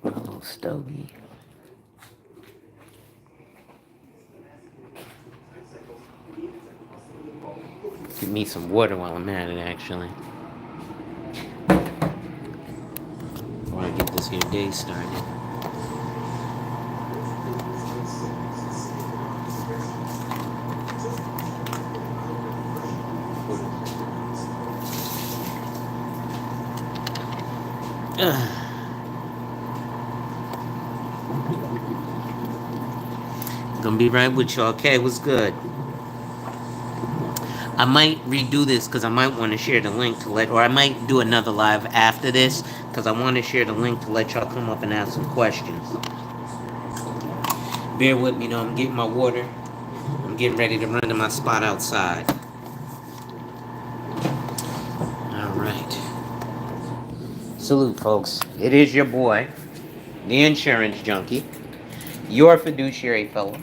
A little stogie. Give me some water while I'm at it, actually. Before I get this here day started. Gonna be right with y'all. Okay, what's good? I might redo this because I might want to share the link to or I might do another live after this because I want to share the link to let y'all come up and ask some questions. Bear with me though, I'm getting my water. I'm getting ready to run to my spot outside. Alright. Salute, folks. It is your boy, the insurance junkie, your fiduciary fellow,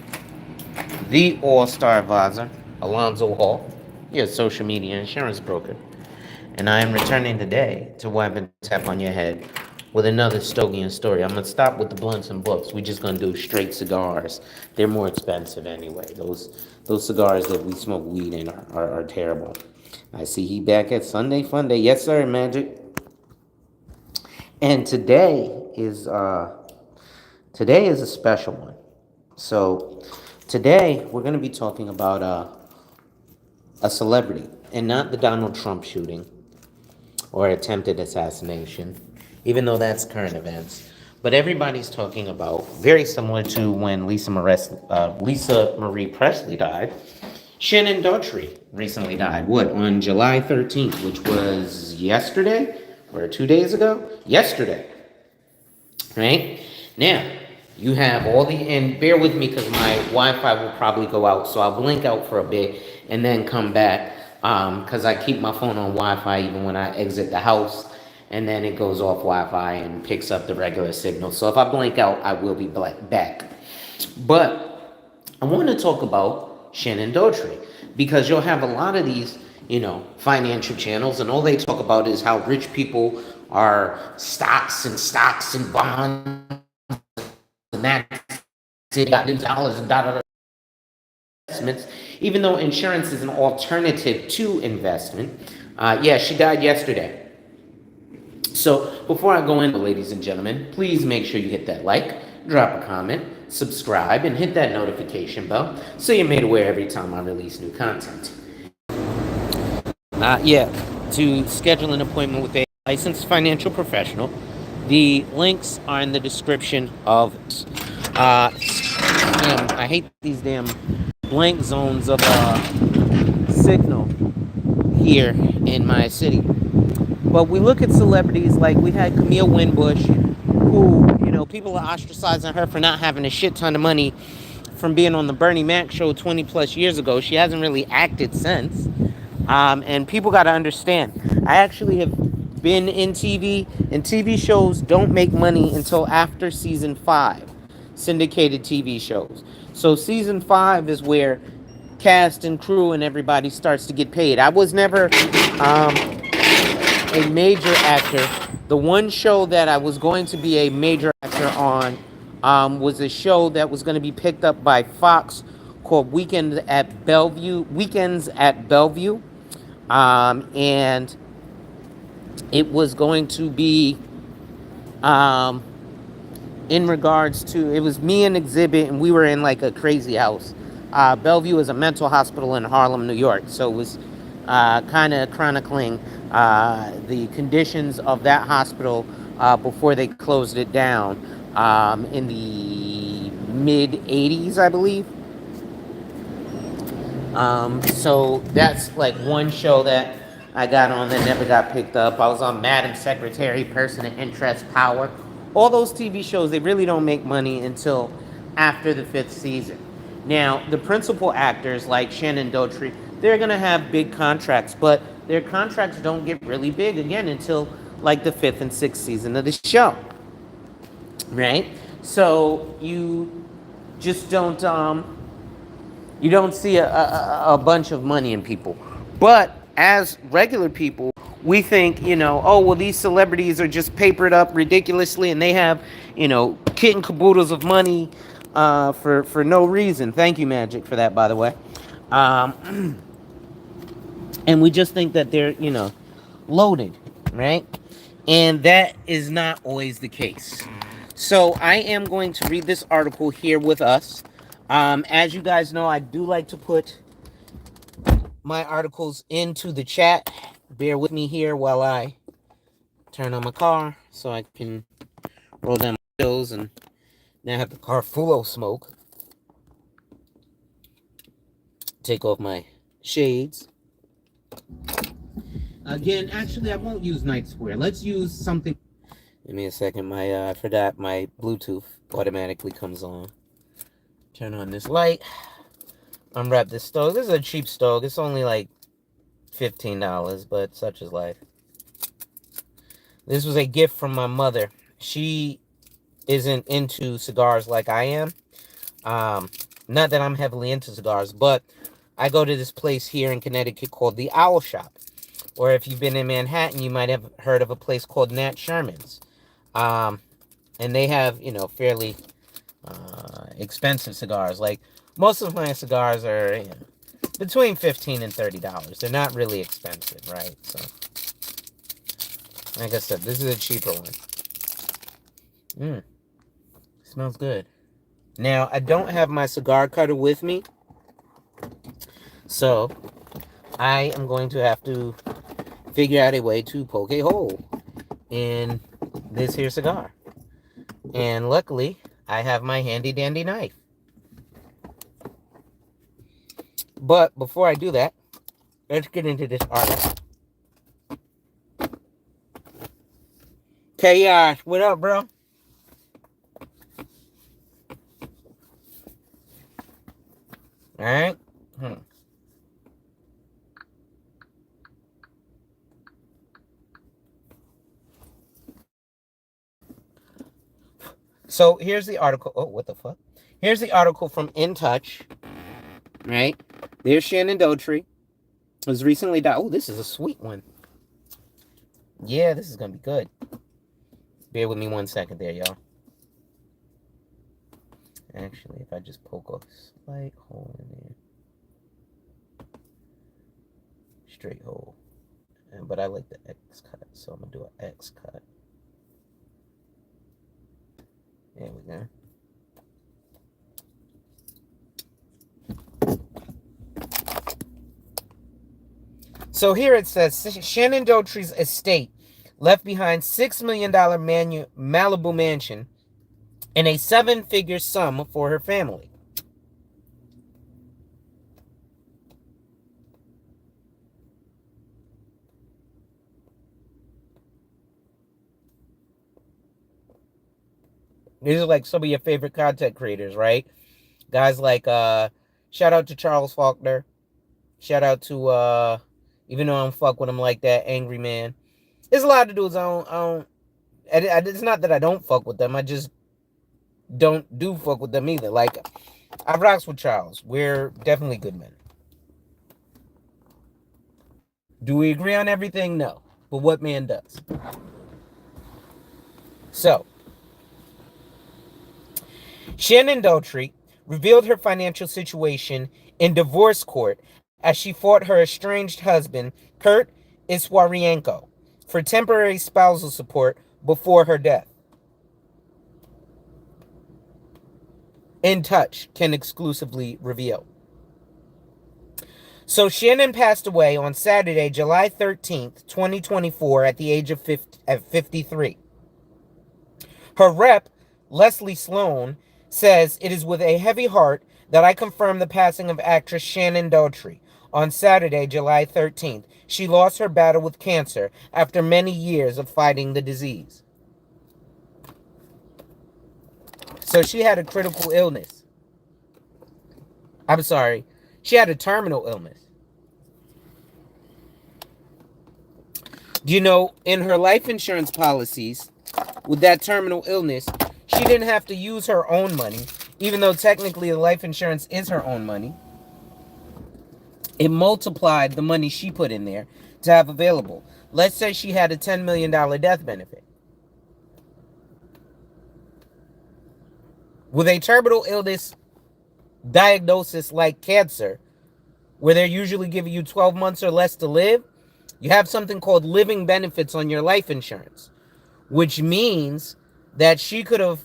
the all-star advisor, Alonzo Hall, your social media insurance broker. And I am returning today to wipe and tap on your head with another Stogian story. I'm going to stop with the blunts and books. We're just going to do straight cigars. They're more expensive anyway. Those cigars that we smoke weed in are terrible. I see he back at Sunday Fun Day. Yes, sir, Magic. And today is a special one. So today we're going to be talking about a celebrity, and not the Donald Trump shooting or attempted assassination, even though that's current events. But everybody's talking about, very similar to when Lisa Marie Presley died, Shannon Doherty recently died. What, on July 13th, which was yesterday or 2 days ago? Yesterday. Right? Now, you have all and bear with me because my Wi-Fi will probably go out, so I'll blink out for a bit and then come back because I keep my phone on Wi-Fi even when I exit the house, and then it goes off Wi-Fi and picks up the regular signal. So if I blink out, I will be back. But I want to talk about Shannon Doherty because you'll have a lot of these, financial channels, and all they talk about is how rich people are stocks and bonds, and that's it, got dollars and investments, even though insurance is an alternative to investment. Yeah, she died yesterday. So before I go into, ladies and gentlemen, please make sure you hit that like, drop a comment, subscribe, and hit that notification bell so you're made aware every time I release new content. Yeah, to schedule an appointment with a licensed financial professional, the links are in the description of I hate these damn blank zones of signal here in my city. But we look at celebrities like we had Camille Winbush, who, people are ostracizing her for not having a shit ton of money from being on the Bernie Mac show 20 plus years ago. She hasn't really acted since. And people got to understand, I actually have been in TV, and TV shows don't make money until after season 5, syndicated TV shows. So season 5 is where cast and crew and everybody starts to get paid. I was never a major actor. The one show that I was going to be a major actor on was a show that was going to be picked up by Fox called Weekends at Bellevue, and it was going to be in regards to, it was me and Exhibit, and we were in like a crazy house. Bellevue is a mental hospital in Harlem, New York, so it was kind of chronicling the conditions of that hospital before they closed it down in the mid 80s, I believe. So that's like one show that I got on that never got picked up. I was on Madam Secretary, Person of Interest, Power. All those TV shows, they really don't make money until after the 5th season. Now, the principal actors like Shannon Doherty, they're going to have big contracts, but their contracts don't get really big again until like the 5th and 6th season of the show. Right? So you just don't see a bunch of money in people. But as regular people we think, oh, well, these celebrities are just papered up ridiculously and they have, kit and caboodles of money for no reason. Thank you, Magic, for that, by the way. And we just think that they're, loaded, right? And that is not always the case. So I am going to read this article here with us. As you guys know, I do like to put my articles into the chat. Bear with me here while I turn on my car so I can roll down my windows and now have the car full of smoke. Take off my shades. Again, actually, I won't use Night Square. Let's use something. Give me a second. I forgot my Bluetooth automatically comes on. Turn on this light. Unwrap this stove. This is a cheap stove. It's only like $15, but such is life. This was a gift from my mother. She isn't into cigars like I am. Not that I'm heavily into cigars, but I go to this place here in Connecticut called the Owl Shop. Or if you've been in Manhattan, you might have heard of a place called Nat Sherman's. And they have, fairly expensive cigars. Like, most of my cigars are between $15 and $30. They're not really expensive, right? So, like I said, this is a cheaper one. Smells good. Now, I don't have my cigar cutter with me. So, I am going to have to figure out a way to poke a hole in this here cigar. And luckily, I have my handy dandy knife. But before I do that, let's get into this article. Chaos, what up, bro? Alright. So here's the article. Oh, what the fuck? Here's the article from In Touch. Right? There's Shannon Doherty. Was recently died. Oh, this is a sweet one. Yeah, this is going to be good. Bear with me 1 second there, y'all. Actually, if I just poke a slight hole in there. Straight hole. But I like the X cut, so I'm going to do an X cut. There we go. So here it says, Shannon Doherty's estate left behind $6 million Malibu mansion and a 7-figure sum for her family. These are like some of your favorite content creators, right? Guys like, shout out to Charles Faulkner. Shout out to, even though I don't fuck with him like that, Angry Man. There's a lot of dudes it's not that I don't fuck with them. I just don't fuck with them either. Like, I rocks with Charles. We're definitely good men. Do we agree on everything? No. But what man does? So, Shannon Doherty revealed her financial situation in divorce court as she fought her estranged husband, Kurt Iswarienko, for temporary spousal support before her death. In Touch can exclusively reveal. So Shannon passed away on Saturday, July 13th, 2024, at the age of 53. Her rep, Leslie Sloan, says, "It is with a heavy heart that I confirm the passing of actress Shannon Doherty. On Saturday, July 13th, she lost her battle with cancer after many years of fighting the disease." So she had a critical illness. I'm sorry. She had a terminal illness. You know, in her life insurance policies, with that terminal illness, she didn't have to use her own money, even though technically the life insurance is her own money. It multiplied the money she put in there to have available. Let's say she had a $10 million death benefit. With a terminal illness diagnosis like cancer, where they're usually giving you 12 months or less to live, you have something called living benefits on your life insurance, which means that she could have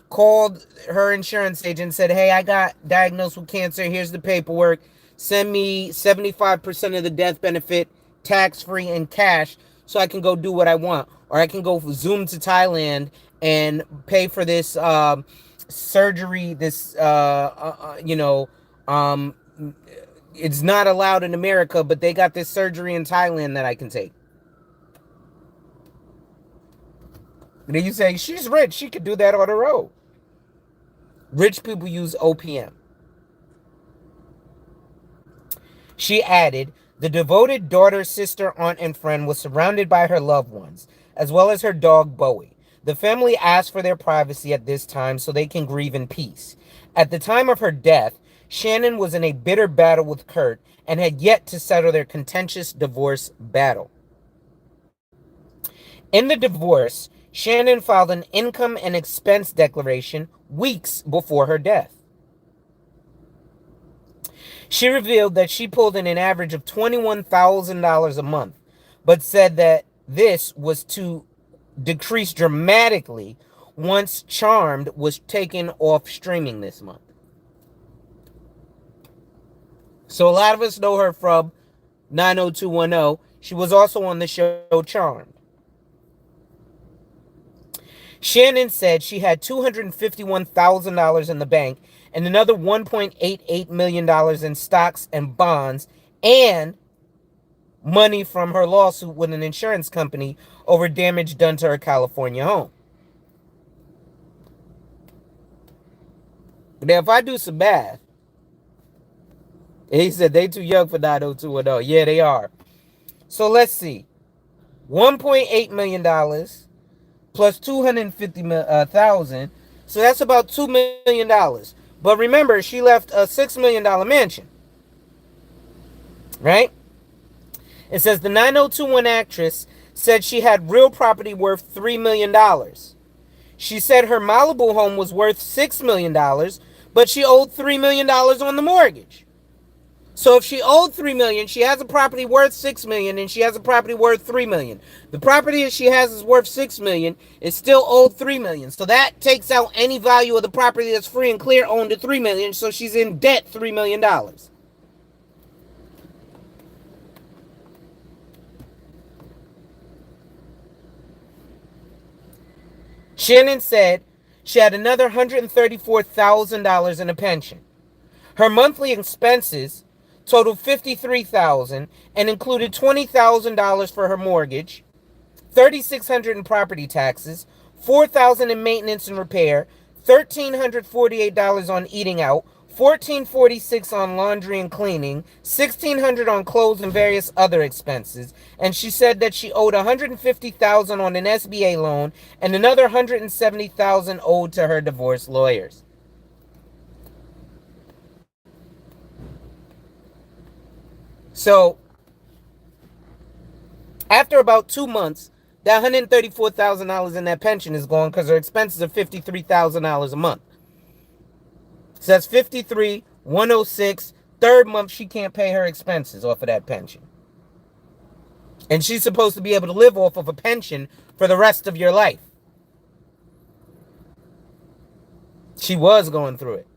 called her insurance agent and said, hey, I got diagnosed with cancer. Here's the paperwork. Send me 75% of the death benefit tax-free in cash so I can go do what I want. Or I can go Zoom to Thailand and pay for this surgery, this, it's not allowed in America, but they got this surgery in Thailand that I can take. And then you say, she's rich. She could do that on her own. Rich people use OPM. She added, the devoted daughter, sister, aunt, and friend was surrounded by her loved ones, as well as her dog, Bowie. The family asked for their privacy at this time so they can grieve in peace. At the time of her death, Shannon was in a bitter battle with Kurt and had yet to settle their contentious divorce battle. In the divorce, Shannon filed an income and expense declaration weeks before her death. She revealed that she pulled in an average of $21,000 a month, but said that this was to decrease dramatically once Charmed was taken off streaming this month. So a lot of us know her from 90210. She was also on the show Charmed. Shannon said she had $251,000 in the bank and another $1.88 million in stocks and bonds and money from her lawsuit with an insurance company over damage done to her California home. Now, if I do some math, he said they too young for 90210. Yeah, they are. So let's see. $1.8 million plus $250,000. So that's about $2 million. But remember, she left a $6 million mansion. Right? It says the 9021 actress said she had real property worth $3 million. She said her Malibu home was worth $6 million, but she owed $3 million on the mortgage. So if she owed $3 million, she has a property worth $6 million, and she has a property worth $3 million. The property that she has is worth $6 million. It's still owed $3 million. So that takes out any value of the property that's free and clear owned at $3 million. So she's in debt $3 million. Shannon said she had another $134,000 in a pension. Her monthly expenses totaled $53,000 and included $20,000 for her mortgage, $3,600 in property taxes, $4,000 in maintenance and repair, $1,348 on eating out, $1,446 on laundry and cleaning, $1,600 on clothes and various other expenses. And she said that she owed $150,000 on an SBA loan and another $170,000 owed to her divorce lawyers. So, after about 2 months, that $134,000 in that pension is gone because her expenses are $53,000 a month. So that's $53,106. Third month, she can't pay her expenses off of that pension. And she's supposed to be able to live off of a pension for the rest of your life. She was going through it.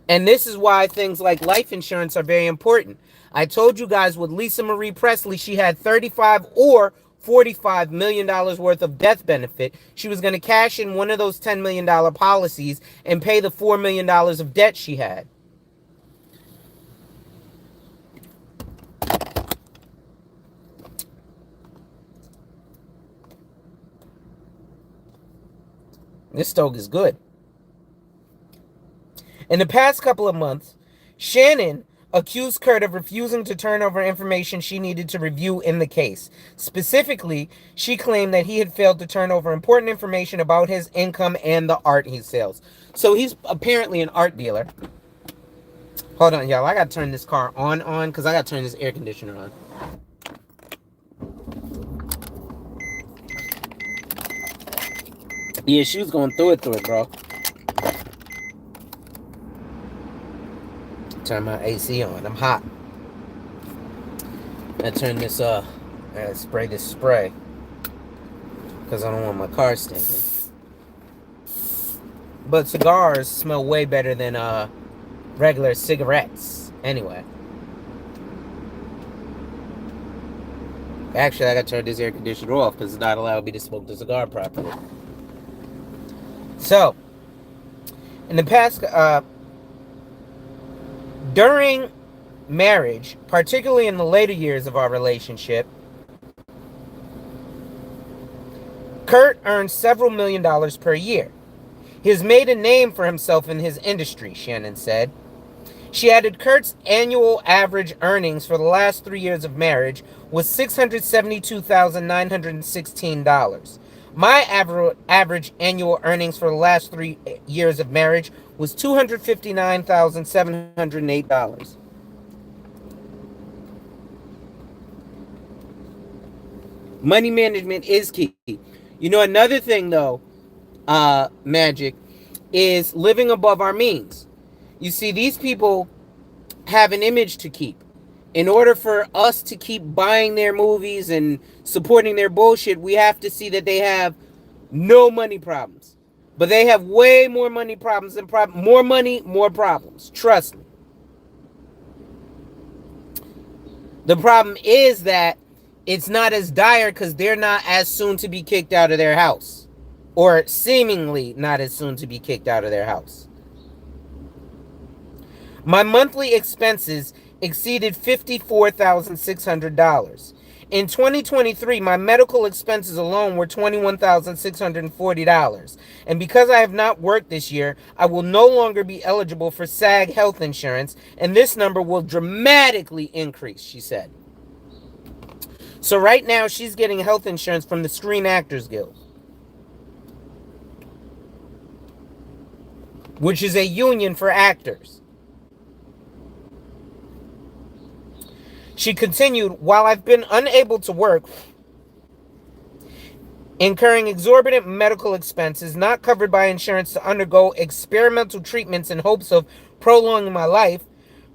And this is why things like life insurance are very important. I told you guys with Lisa Marie Presley, she had $35 or $45 million worth of death benefit. She was going to cash in one of those $10 million policies and pay the $4 million of debt she had. This Stogies is good. In the past couple of months, Shannon accused Kurt of refusing to turn over information she needed to review in the case. Specifically, she claimed that he had failed to turn over important information about his income and the art he sells. So he's apparently an art dealer. Hold on, y'all. I gotta turn this car on, because I gotta turn this air conditioner on. Yeah, she was going through it, bro. Turn my AC on. I'm hot. I turn this, I spray this spray. Because I don't want my car stinking. But cigars smell way better than, regular cigarettes. Anyway. Actually, I gotta turn this air conditioner off because it's not allowing me to smoke the cigar properly. So, in the past, during marriage, particularly in the later years of our relationship, Kurt earned several $1,000,000 per year. He has made a name for himself in his industry, Shannon said. She added Kurt's annual average earnings for the last 3 years of marriage was $672,916. My average annual earnings for the last 3 years of marriage was $259,708. Money management is key. You know, another thing though, Magic, is living above our means. You see, these people have an image to keep. In order for us to keep buying their movies and supporting their bullshit, we have to see that they have no money problems. But they have way more money problems than more money, more problems. Trust me. The problem is that it's not as dire because they're not as soon to be kicked out of their house. Or seemingly not as soon to be kicked out of their house. My monthly expenses exceeded $54,600. In 2023, my medical expenses alone were $21,640. And because I have not worked this year, I will no longer be eligible for SAG health insurance, and this number will dramatically increase, she said. So right now, she's getting health insurance from the Screen Actors Guild, which is a union for actors. She continued, while I've been unable to work, incurring exorbitant medical expenses not covered by insurance to undergo experimental treatments in hopes of prolonging my life,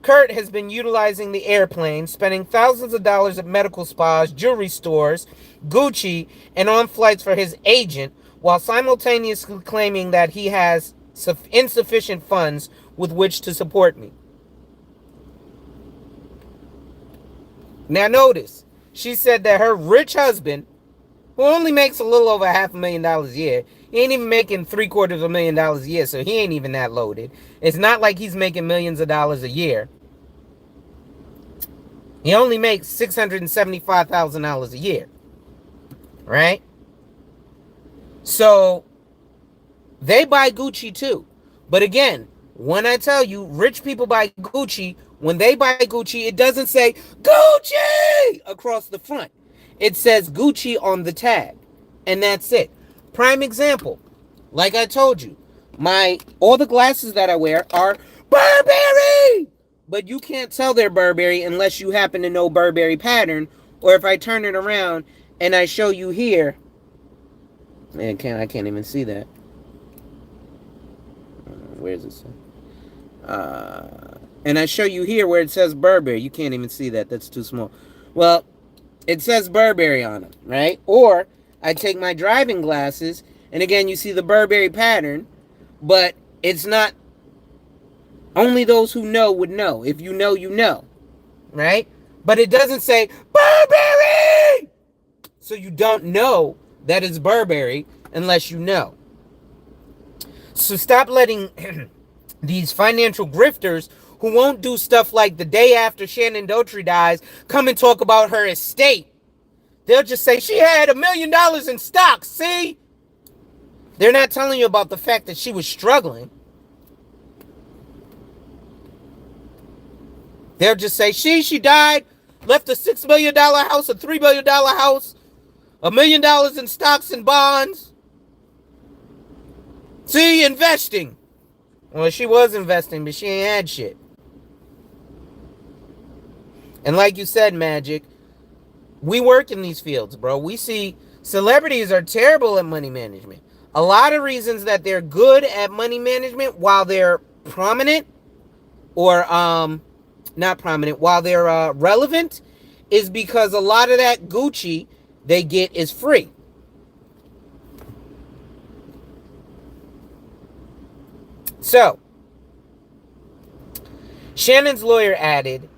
Kurt has been utilizing the airplane, spending thousands of dollars at medical spas, jewelry stores, Gucci, and on flights for his agent, while simultaneously claiming that he has insufficient funds with which to support me. Now notice, she said that her rich husband, who only makes a little over $500,000 a year, he ain't even making $750,000 a year, so he ain't even that loaded. It's not like he's making millions of dollars a year. He only makes $675,000 a year, right? So they buy Gucci too. But again, when I tell you rich people buy Gucci, when they buy Gucci, it doesn't say Gucci across the front. It says Gucci on the tag. And that's it. Prime example. Like I told you, all the glasses that I wear are Burberry! But you can't tell they're Burberry unless you happen to know Burberry pattern. Or if I turn it around and I show you here. Man, I can't even see that. Where is it? And I show you here where it says Burberry. You can't even see that. That's too small. Well, it says Burberry on them, right? Or I take my driving glasses, and again, you see the Burberry pattern, but it's not. Only those who know would know. If you know, you know, right? But it doesn't say Burberry! So you don't know that it's Burberry unless you know. So stop letting these financial grifters who won't do stuff like the day after Shannon Doherty dies come and talk about her estate. They'll just say, she had $1 million in stocks, see? They're not telling you about the fact that she was struggling. They'll just say, she died, left a $6 million house, a $3 million house, $1 million in stocks and bonds. See, investing. Well, she was investing, but she ain't had shit. And like you said, Magic, we work in these fields, bro. We see celebrities are terrible at money management. A lot of reasons that they're good at money management while they're prominent or not prominent, while they're relevant, is because a lot of that Gucci they get is free. So, Shannon's lawyer added,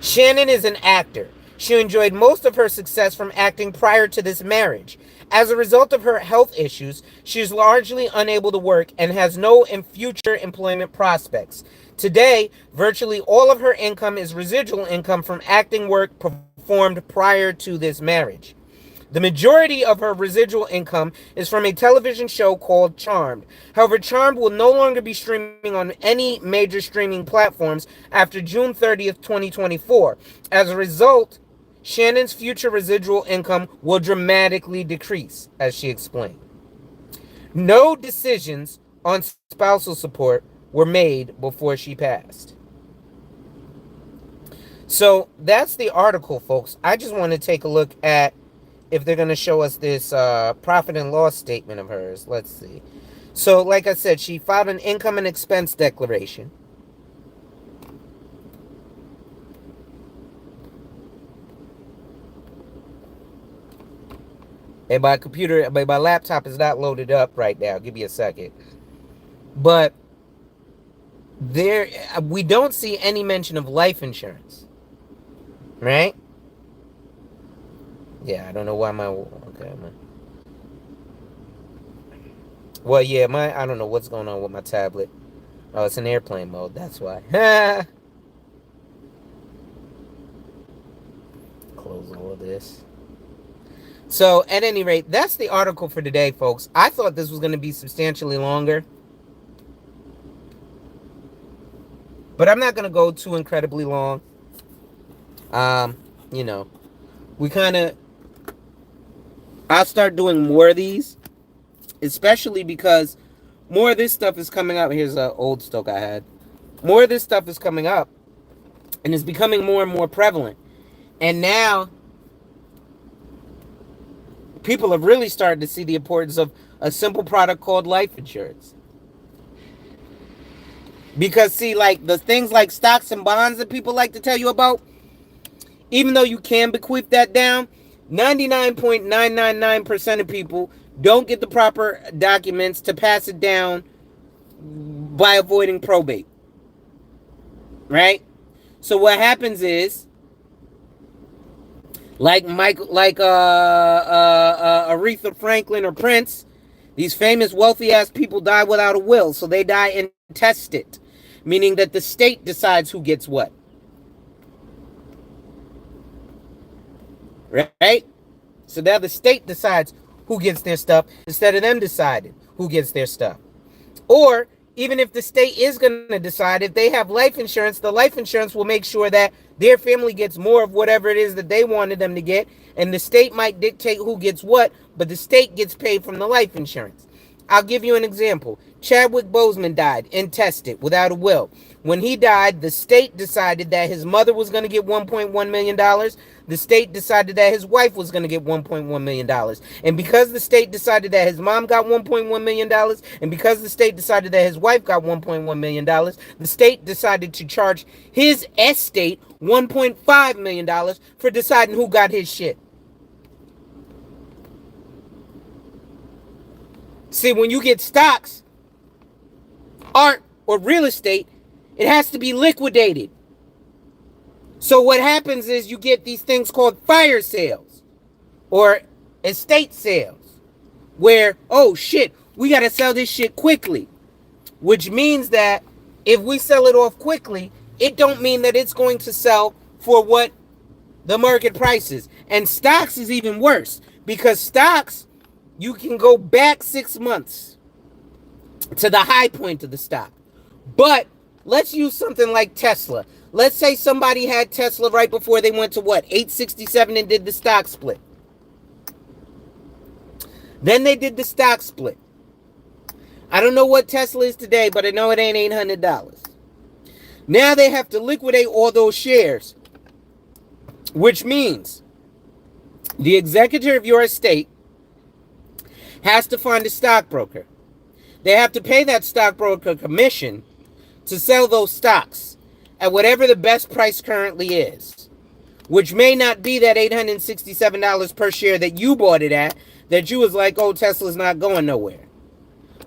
Shannon is an actor. She enjoyed most of her success from acting prior to this marriage. As a result of her health issues, she is largely unable to work and has no future employment prospects. Today, virtually all of her income is residual income from acting work performed prior to this marriage. The majority of her residual income is from a television show called Charmed. However, Charmed will no longer be streaming on any major streaming platforms after June 30th, 2024. As a result, Shannon's future residual income will dramatically decrease, as she explained. No decisions on spousal support were made before she passed. So that's the article, folks. I just want to take a look at if they're going to show us this profit and loss statement of hers. Let's see. So, like I said, she filed an income and expense declaration. And my laptop is not loaded up right now. Give me a second. But we don't see any mention of life insurance. Right? Yeah, I don't know why well, yeah, I don't know what's going on with my tablet. Oh, it's in airplane mode, that's why. Close all of this. So, at any rate, that's the article for today, folks. I thought this was going to be substantially longer. But I'm not going to go too incredibly long. We kind of... I'll start doing more of these. Especially because more of this stuff is coming up. Here's an old stock I had. More of this stuff is coming up. And it's becoming more and more prevalent. And now, people have really started to see the importance of a simple product called life insurance. Because, see, like, the things like stocks and bonds that people like to tell you about, even though you can bequeath that down, 99.999% of people don't get the proper documents to pass it down by avoiding probate. Right? So what happens is, like Aretha Franklin or Prince, these famous wealthy ass people die without a will, so they die intestate, meaning that the state decides who gets what. Right? So now the state decides who gets their stuff instead of them deciding who gets their stuff. Or even if the state is going to decide, if they have life insurance, the life insurance will make sure that their family gets more of whatever it is that they wanted them to get. And the state might dictate who gets what, but the state gets paid from the life insurance. I'll give you an example. Chadwick Boseman died intestate without a will. When he died, the state decided that his mother was going to get $1.1 million. The state decided that his wife was going to get $1.1 million. And because the state decided that his mom got $1.1 million, and because the state decided that his wife got $1.1 million, the state decided to charge his estate $1.5 million for deciding who got his shit. See, when you get stocks, art, or real estate, it has to be liquidated. So what happens is you get these things called fire sales or estate sales where, oh shit, we got to sell this shit quickly. Which means that if we sell it off quickly, it don't mean that it's going to sell for what the market price is. And stocks is even worse because stocks, you can go back 6 months to the high point of the stock. But let's use something like Tesla. Let's say somebody had Tesla right before they went to what, 867 and did the stock split. Then they did the stock split. I don't know what Tesla is today, but I know it ain't $800. Now they have to liquidate all those shares. which means the executor of your estate has to find a stockbroker. They have to pay that stockbroker commission to sell those stocks at whatever the best price currently is, which may not be that $867 per share that you bought it at, that you was like, oh, Tesla's not going nowhere.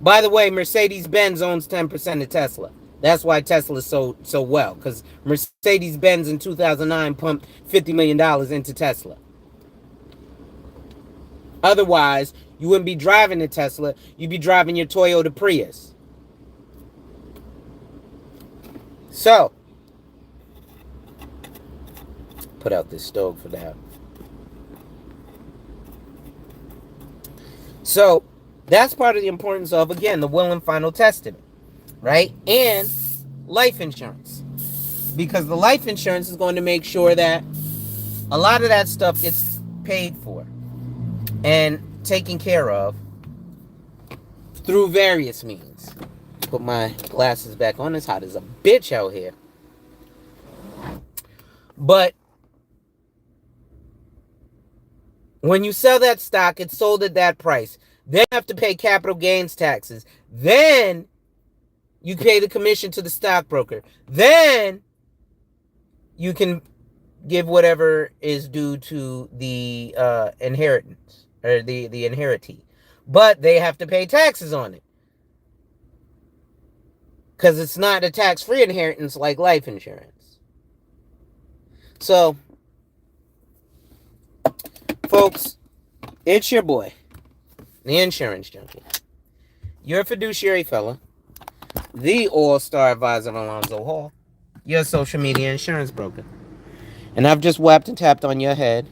By the way, Mercedes-Benz owns 10% of Tesla. That's why Tesla's so well, because Mercedes-Benz in 2009 pumped $50 million into Tesla. Otherwise, you wouldn't be driving a Tesla. You'd be driving your Toyota Prius. So, put out this stove for that. So, that's part of the importance of, again, the will and final testament, right? And life insurance. Because the life insurance is going to make sure that a lot of that stuff gets paid for and taken care of through various means. Put my glasses back on. It's hot as a bitch out here. But when you sell that stock, it's sold at that price. Then you have to pay capital gains taxes. Then you pay the commission to the stockbroker. Then you can give whatever is due to the inheritance or the inheritee. But they have to pay taxes on it, because it's not a tax-free inheritance like life insurance. So, folks, it's your boy, the insurance junkie. Your fiduciary fella, the all-star advisor Alonzo Hall, your social media insurance broker. And I've just whapped and tapped on your head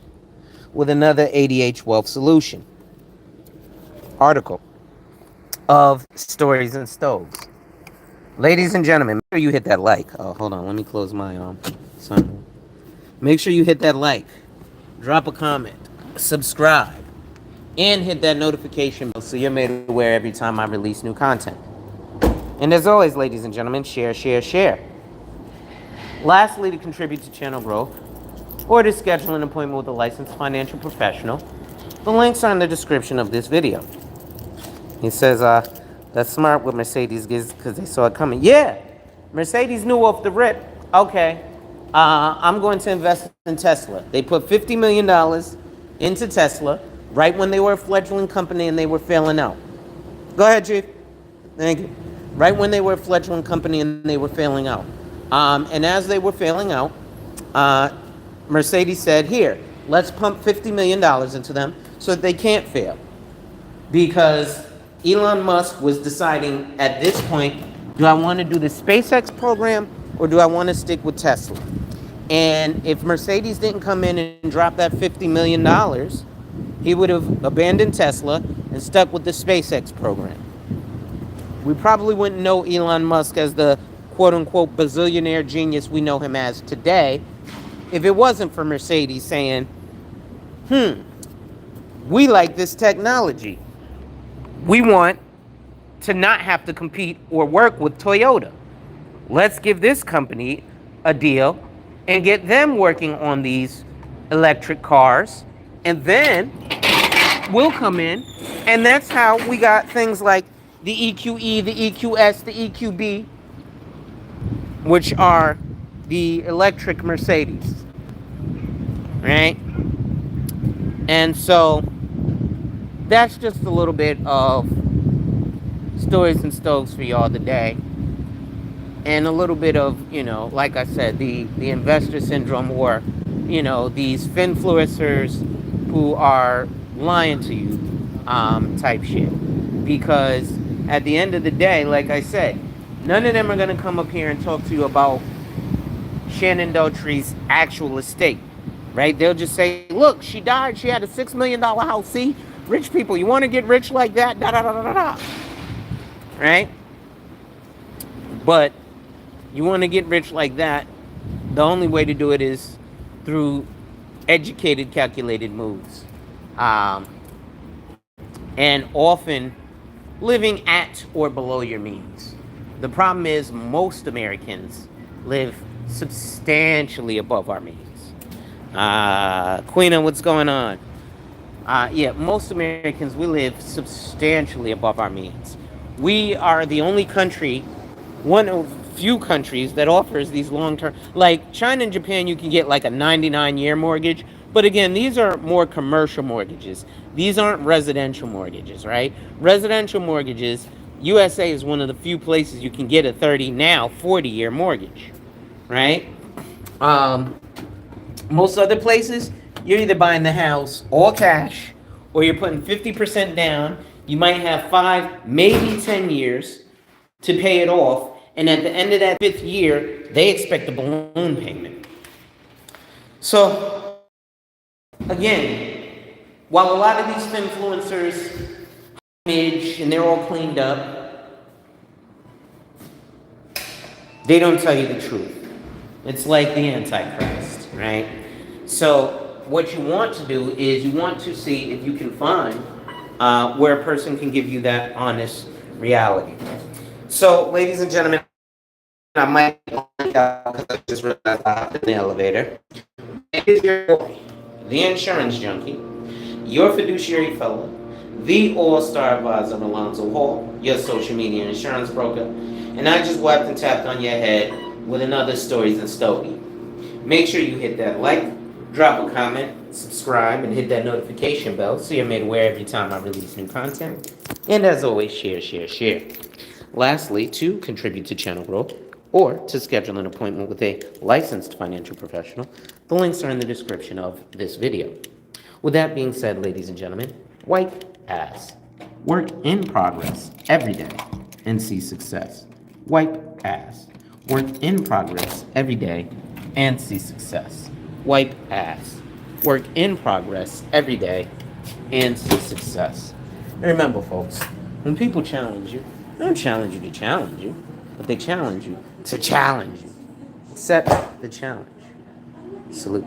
with another ADH Wealth Solution article of Stories and Stoves. Ladies and gentlemen, make sure you hit that like. Oh, hold on. Let me close my sun. Make sure you hit that like. Drop a comment. Subscribe. And hit that notification bell so you're made aware every time I release new content. And as always, ladies and gentlemen, share, share, share. Lastly, to contribute to channel growth or to schedule an appointment with a licensed financial professional, the links are in the description of this video. He says, that's smart what Mercedes gives because they saw it coming. Yeah, Mercedes knew off the rip. Okay, I'm going to invest in Tesla. They put $50 million into Tesla right when they were a fledgling company and they were failing out. Go ahead, Chief. Thank you. Right when they were a fledgling company and they were failing out. And as they were failing out, Mercedes said, here, let's pump $50 million into them so that they can't fail. Because Elon Musk was deciding at this point, do I want to do the SpaceX program or do I want to stick with Tesla? And if Mercedes didn't come in and drop that $50 million, he would have abandoned Tesla and stuck with the SpaceX program. We probably wouldn't know Elon Musk as the quote-unquote bazillionaire genius we know him as today if it wasn't for Mercedes saying, we like this technology. We want to not have to compete or work with Toyota. Let's give this company a deal and get them working on these electric cars, and then we'll come in, and that's how we got things like the EQE, the EQS, the EQB, which are the electric Mercedes, right? And so that's just a little bit of stories and stoves for y'all today. And a little bit of, like I said, the investor syndrome, or, these finfluencers who are lying to you type shit. Because at the end of the day, like I said, none of them are going to come up here and talk to you about Shannon Doherty's actual estate, right? They'll just say, look, she died. She had a $6 million house. See, rich people, you want to get rich like that? Da, da, da, da, da. Right? But you want to get rich like that, the only way to do it is through educated, calculated moves. And often living at or below your means. The problem is most Americans live substantially above our means. Queena, what's going on? Yeah, most Americans, we live substantially above our means. We are the only country, one of few countries that offers these long-term, like China and Japan, you can get like a 99-year mortgage. But again, these are more commercial mortgages. These aren't residential mortgages, right? Residential mortgages, USA is one of the few places you can get a 30, now 40-year mortgage, right? Um, Most other places, you're either buying the house all cash or you're putting 50% down. You might have 5, maybe 10 years to pay it off. And at the end of that 5th year, they expect a balloon payment. So, again, while a lot of these influencers image and they're all cleaned up, they don't tell you the truth. It's like the Antichrist, right? So what you want to do is you want to see if you can find where a person can give you that honest reality. So, ladies and gentlemen, I might because I just realized I hopped in the elevator. It is your boy, the insurance junkie, your fiduciary fellow, the all-star advisor Alonzo Hall, your social media insurance broker, and I just wiped and tapped on your head with another Stories and Stogie. Make sure you hit that like, drop a comment, subscribe, and hit that notification bell so you're made aware every time I release new content. And as always, share, share, share. Lastly, to contribute to channel growth or to schedule an appointment with a licensed financial professional, the links are in the description of this video. With that being said, ladies and gentlemen, wipe ass. Work in progress every day and see success. Wipe ass. Work in progress every day and see success. Wipe ass. Work in progress every day and see success. And remember, folks, when people challenge you, they don't challenge you to challenge you, but they challenge you to challenge you. Accept the challenge. Salute.